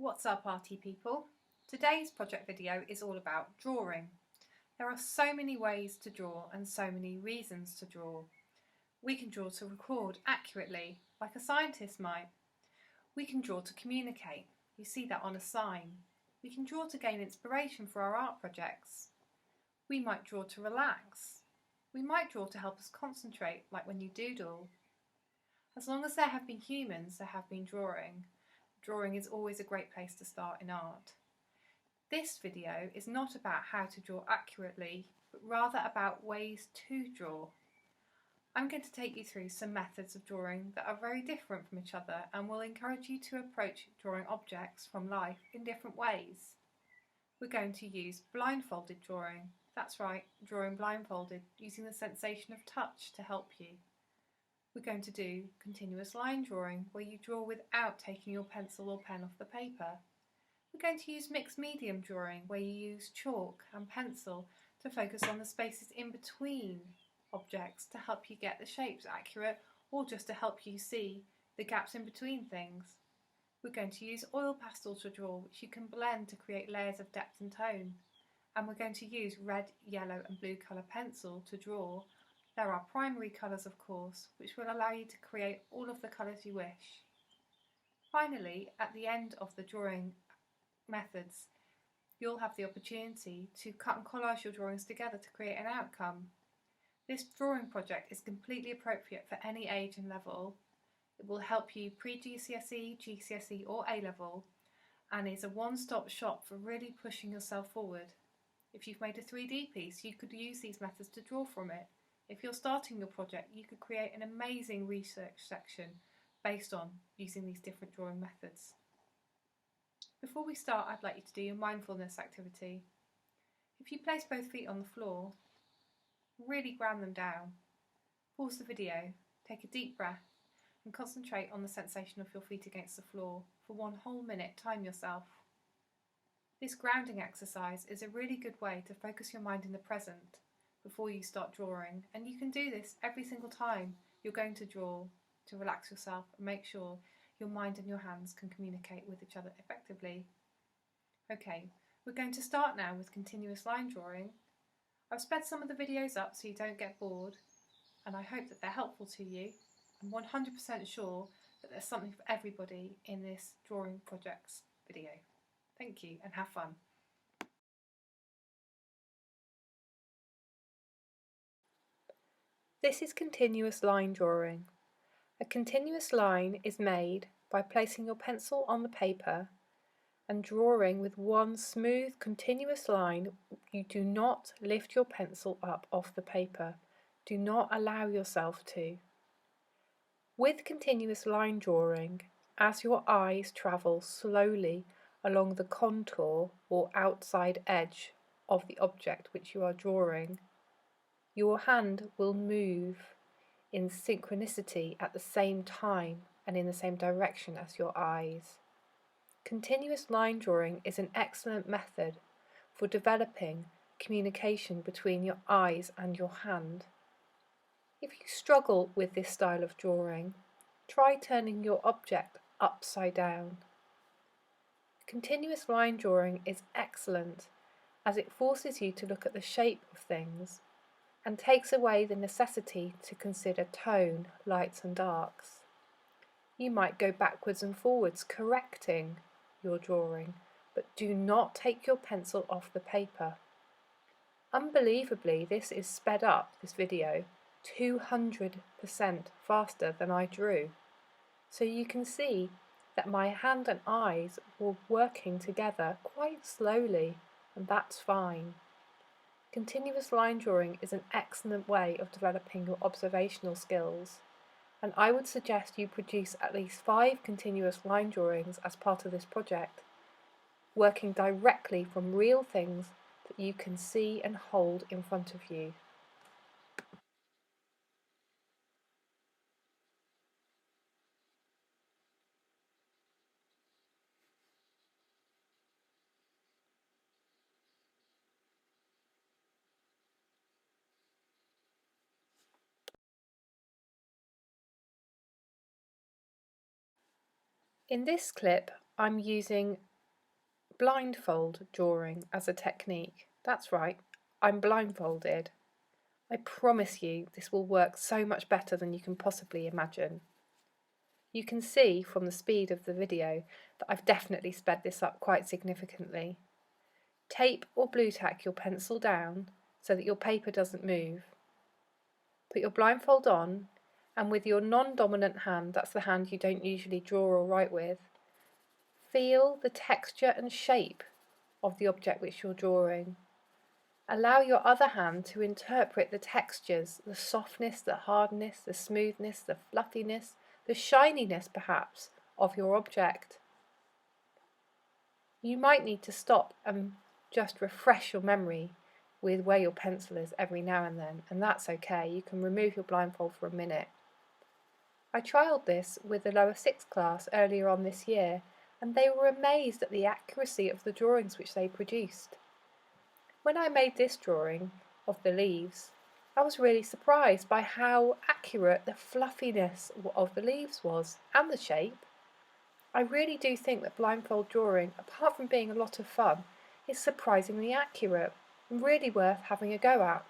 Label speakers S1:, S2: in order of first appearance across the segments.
S1: What's up, party people? Today's project video is all about drawing. There are so many ways to draw and so many reasons to draw. We can draw to record accurately, like a scientist might. We can draw to communicate. You see that on a sign. We can draw to gain inspiration for our art projects. We might draw to relax. We might draw to help us concentrate, like when you doodle. As long as there have been humans, there have been drawing. Drawing is always a great place to start in art. This video is not about how to draw accurately, but rather about ways to draw. I'm going to take you through some methods of drawing that are very different from each other and will encourage you to approach drawing objects from life in different ways. We're going to use blindfolded drawing. That's right, drawing blindfolded, using the sensation of touch to help you. We're going to do continuous line drawing, where you draw without taking your pencil or pen off the paper. We're going to use mixed medium drawing, where you use chalk and pencil to focus on the spaces in between objects to help you get the shapes accurate, or just to help you see the gaps in between things. We're going to use oil pastel to draw, which you can blend to create layers of depth and tone. And we're going to use red, yellow and blue colour pencil to draw. There are primary colours, of course, which will allow you to create all of the colours you wish. Finally, at the end of the drawing methods, you'll have the opportunity to cut and collage your drawings together to create an outcome. This drawing project is completely appropriate for any age and level. It will help you pre-GCSE, GCSE or A-level, and is a one-stop shop for really pushing yourself forward. If you've made a 3D piece, you could use these methods to draw from it. If you're starting your project, you could create an amazing research section based on using these different drawing methods. Before we start, I'd like you to do your mindfulness activity. If you place both feet on the floor, really ground them down. Pause the video, take a deep breath and concentrate on the sensation of your feet against the floor. For 1 whole minute, time yourself. This grounding exercise is a really good way to focus your mind in the present before you start drawing, and you can do this every single time you're going to draw to relax yourself and make sure your mind and your hands can communicate with each other effectively. Okay, we're going to start now with continuous line drawing. I've sped some of the videos up so you don't get bored, and I hope that they're helpful to you. I'm 100% sure that there's something for everybody in this drawing projects video. Thank you and have fun. This is continuous line drawing. A continuous line is made by placing your pencil on the paper and drawing with one smooth continuous line. You do not lift your pencil up off the paper. Do not allow yourself to. With continuous line drawing, as your eyes travel slowly along the contour or outside edge of the object which you are drawing, your hand will move in synchronicity at the same time and in the same direction as your eyes. Continuous line drawing is an excellent method for developing communication between your eyes and your hand. If you struggle with this style of drawing, try turning your object upside down. Continuous line drawing is excellent as it forces you to look at the shape of things and takes away the necessity to consider tone, lights and darks. You might go backwards and forwards correcting your drawing, but do not take your pencil off the paper. Unbelievably, this is sped up, this video, 200% faster than I drew. So you can see that my hand and eyes were working together quite slowly, and that's fine. Continuous line drawing is an excellent way of developing your observational skills, and I would suggest you produce at least 5 continuous line drawings as part of this project, working directly from real things that you can see and hold in front of you. In this clip, I'm using blindfold drawing as a technique. That's right, I'm blindfolded. I promise you this will work so much better than you can possibly imagine. You can see from the speed of the video that I've definitely sped this up quite significantly. Tape or blue tack your pencil down so that your paper doesn't move. Put your blindfold on, and with your non-dominant hand, that's the hand you don't usually draw or write with, feel the texture and shape of the object which you're drawing. Allow your other hand to interpret the textures, the softness, the hardness, the smoothness, the fluffiness, the shininess perhaps of your object. You might need to stop and just refresh your memory with where your pencil is every now and then, and that's okay. You can remove your blindfold for a minute. I trialled this with the lower 6th class earlier on this year, and they were amazed at the accuracy of the drawings which they produced. When I made this drawing of the leaves, I was really surprised by how accurate the fluffiness of the leaves was, and the shape. I really do think that blindfold drawing, apart from being a lot of fun, is surprisingly accurate and really worth having a go at.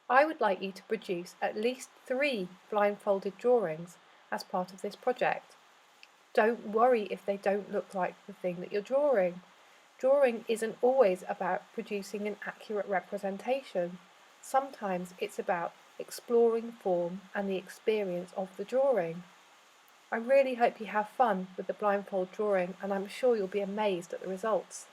S1: I would like you to produce at least 3 blindfolded drawings as part of this project. Don't worry if they don't look like the thing that you're drawing. Drawing isn't always about producing an accurate representation. Sometimes it's about exploring form and the experience of the drawing. I really hope you have fun with the blindfold drawing, and I'm sure you'll be amazed at the results.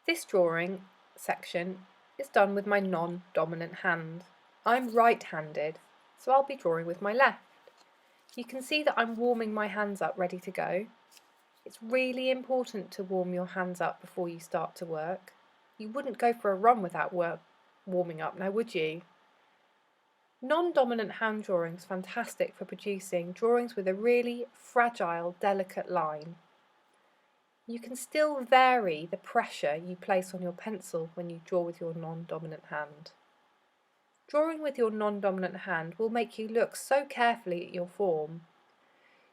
S1: This drawing section is done with my non-dominant hand. I'm right-handed, so I'll be drawing with my left. You can see that I'm warming my hands up ready to go. It's really important to warm your hands up before you start to work. You wouldn't go for a run without warming up now, would you? Non-dominant hand drawing is fantastic for producing drawings with a really fragile, delicate line. You can still vary the pressure you place on your pencil when you draw with your non-dominant hand. Drawing with your non-dominant hand will make you look so carefully at your form.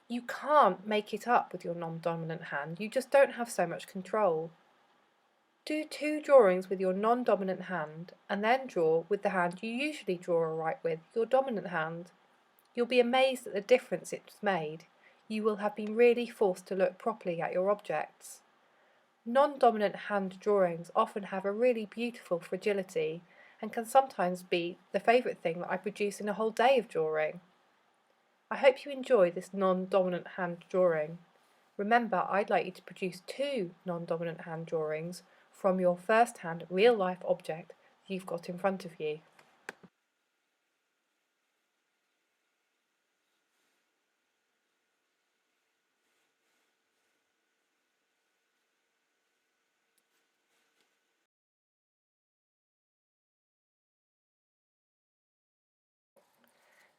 S1: You can't make it up with your non-dominant hand, you just don't have so much control. Do 2 drawings with your non-dominant hand and then draw with the hand you usually draw or write with, your dominant hand. You'll be amazed at the difference it's made. You will have been really forced to look properly at your objects. Non-dominant hand drawings often have a really beautiful fragility and can sometimes be the favourite thing that I produce in a whole day of drawing. I hope you enjoy this non-dominant hand drawing. Remember, I'd like you to produce 2 non-dominant hand drawings from your first-hand real-life object you've got in front of you.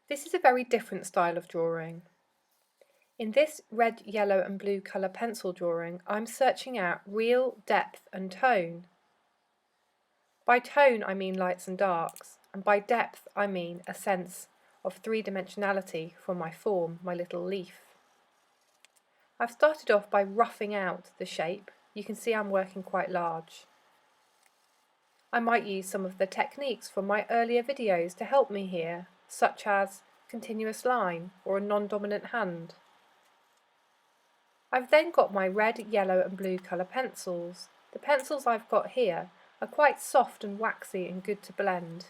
S1: This is a very different style of drawing. In this red, yellow and blue colour pencil drawing, I'm searching out real depth and tone. By tone I mean lights and darks, and by depth I mean a sense of 3-dimensionality from my form, my little leaf. I've started off by roughing out the shape. You can see I'm working quite large. I might use some of the techniques from my earlier videos to help me here, such as continuous line or a non-dominant hand. I've then got my red, yellow and blue colour pencils. The pencils I've got here are quite soft and waxy and good to blend.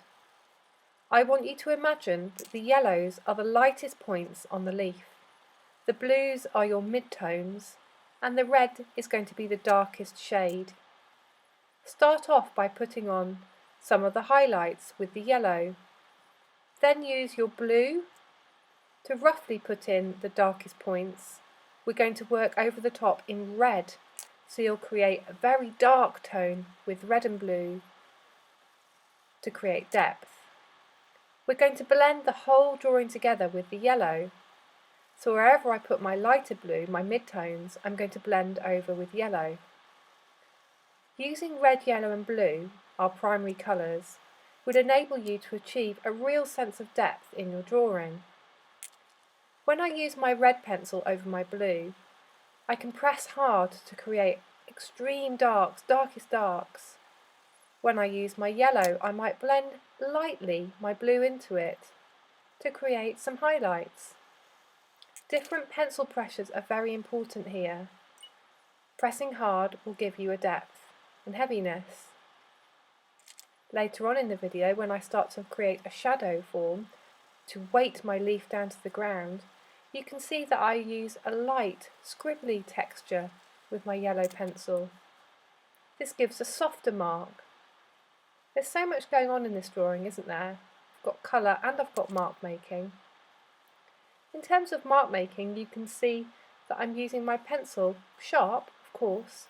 S1: I want you to imagine that the yellows are the lightest points on the leaf, the blues are your mid-tones, and the red is going to be the darkest shade. Start off by putting on some of the highlights with the yellow. Then use your blue to roughly put in the darkest points. We're going to work over the top in red, so you'll create a very dark tone with red and blue to create depth. We're going to blend the whole drawing together with the yellow. So wherever I put my lighter blue, my mid-tones, I'm going to blend over with yellow. Using red, yellow and blue, our primary colours, would enable you to achieve a real sense of depth in your drawing. When I use my red pencil over my blue, I can press hard to create extreme darks, darkest darks. When I use my yellow, I might blend lightly my blue into it to create some highlights. Different pencil pressures are very important here. Pressing hard will give you a depth and heaviness. Later on in the video, when I start to create a shadow form to weight my leaf down to the ground, you can see that I use a light, scribbly texture with my yellow pencil. This gives a softer mark. There's so much going on in this drawing, isn't there? I've got colour and I've got mark making. In terms of mark making, you can see that I'm using my pencil sharp, of course,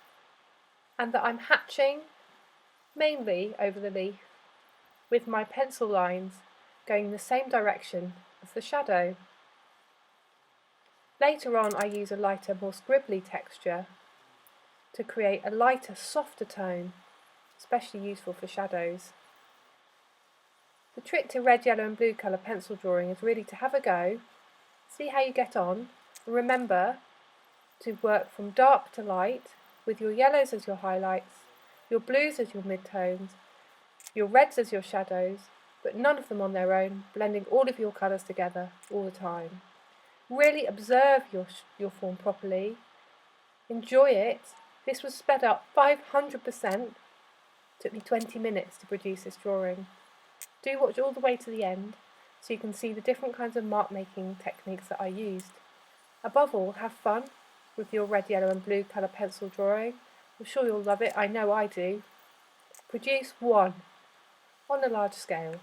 S1: and that I'm hatching mainly over the leaf with my pencil lines going the same direction as the shadow. Later on I use a lighter, more scribbly texture to create a lighter, softer tone, especially useful for shadows. The trick to red, yellow and blue colour pencil drawing is really to have a go, see how you get on, and remember to work from dark to light with your yellows as your highlights, your blues as your mid-tones, your reds as your shadows, but none of them on their own, blending all of your colours together all the time. Really observe your form properly, enjoy it. This was sped up 500%, took me 20 minutes to produce this drawing. Do watch all the way to the end so you can see the different kinds of mark making techniques that I used. Above all, have fun with your red, yellow and blue colour pencil drawing. I'm sure you'll love it, I know I do. Produce one on a large scale.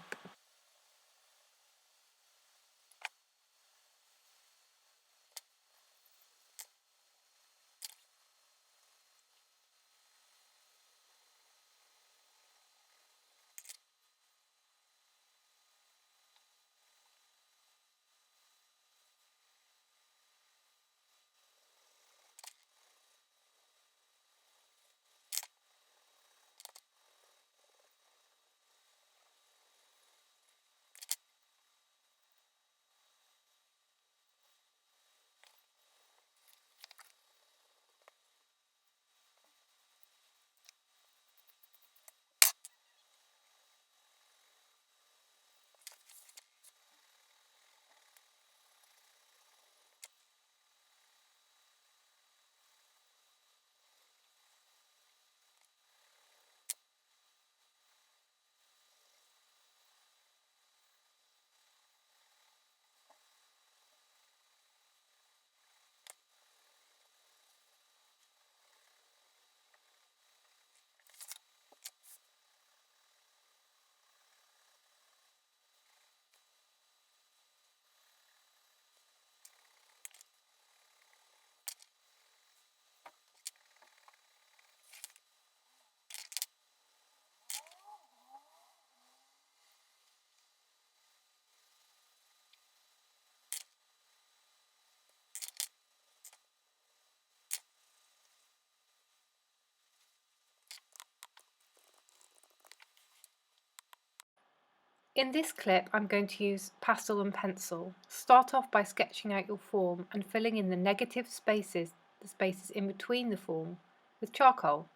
S1: In this clip I'm going to use pastel and pencil. Start off by sketching out your form and filling in the negative spaces, the spaces in between the form, with charcoal.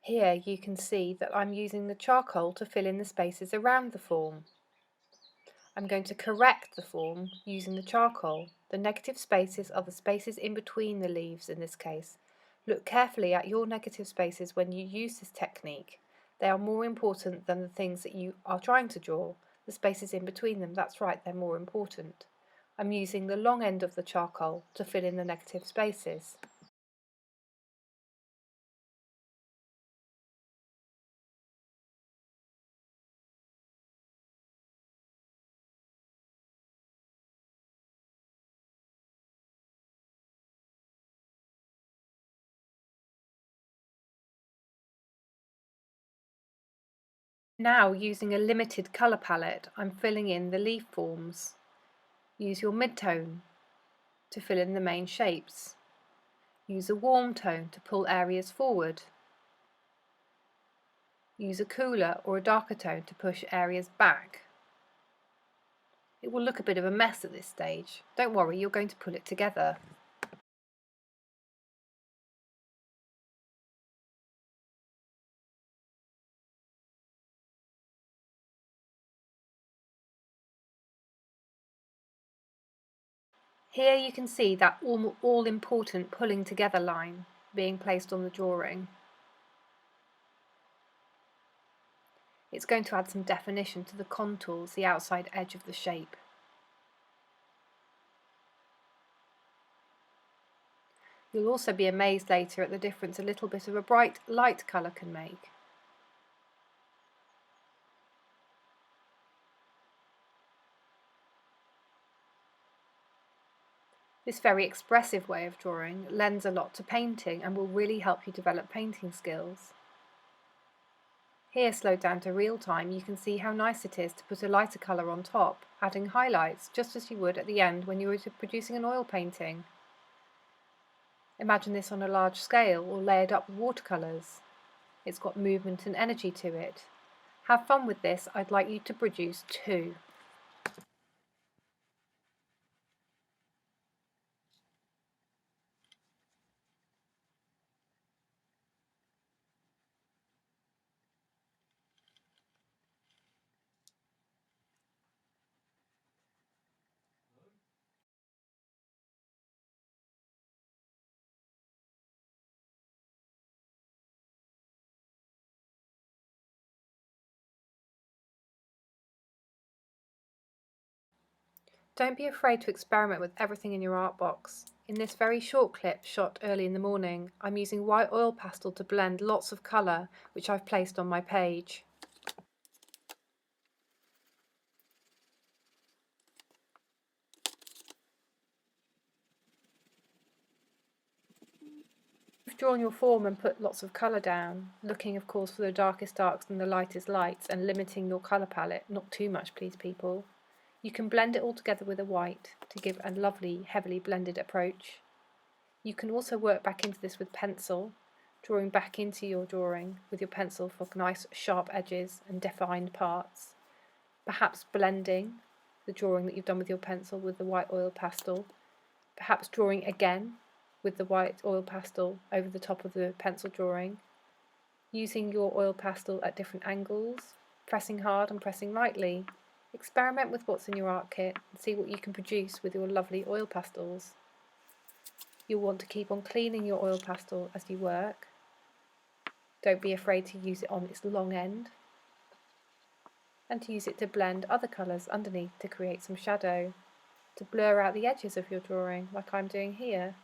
S1: Here you can see that I'm using the charcoal to fill in the spaces around the form. I'm going to correct the form using the charcoal. The negative spaces are the spaces in between the leaves in this case. Look carefully at your negative spaces when you use this technique. They are more important than the things that you are trying to draw. The spaces in between them, that's right, they're more important. I'm using the long end of the charcoal to fill in the negative spaces. Now, using a limited colour palette, I'm filling in the leaf forms. Use your mid-tone to fill in the main shapes. Use a warm tone to pull areas forward. Use a cooler or a darker tone to push areas back. It will look a bit of a mess at this stage. Don't worry, you're going to pull it together. Here you can see that all-important pulling together line being placed on the drawing. It's going to add some definition to the contours, the outside edge of the shape. You'll also be amazed later at the difference a little bit of a bright light colour can make. This very expressive way of drawing lends a lot to painting and will really help you develop painting skills. Here, slowed down to real time, you can see how nice it is to put a lighter colour on top, adding highlights just as you would at the end when you were producing an oil painting. Imagine this on a large scale or layered up with watercolours. It's got movement and energy to it. Have fun with this. I'd like you to produce 2. Don't be afraid to experiment with everything in your art box. In this very short clip shot early in the morning, I'm using white oil pastel to blend lots of colour, which I've placed on my page. You've drawn your form and put lots of colour down, looking of course for the darkest darks and the lightest lights and limiting your colour palette, not too much please people. You can blend it all together with a white to give a lovely heavily blended approach. You can also work back into this with pencil, drawing back into your drawing with your pencil for nice sharp edges and defined parts. Perhaps blending the drawing that you've done with your pencil with the white oil pastel. Perhaps drawing again with the white oil pastel over the top of the pencil drawing. Using your oil pastel at different angles, pressing hard and pressing lightly. Experiment with what's in your art kit and see what you can produce with your lovely oil pastels. You'll want to keep on cleaning your oil pastel as you work. Don't be afraid to use it on its long end and to use it to blend other colours underneath to create some shadow, to blur out the edges of your drawing like I'm doing here.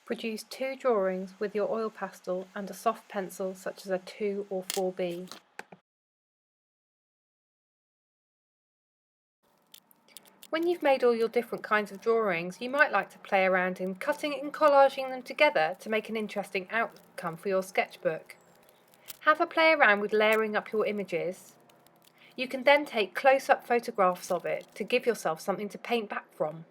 S1: Produce 2 drawings with your oil pastel and a soft pencil such as a 2 or 4B. When you've made all your different kinds of drawings, you might like to play around in cutting and collaging them together to make an interesting outcome for your sketchbook. Have a play around with layering up your images. You can then take close-up photographs of it to give yourself something to paint back from.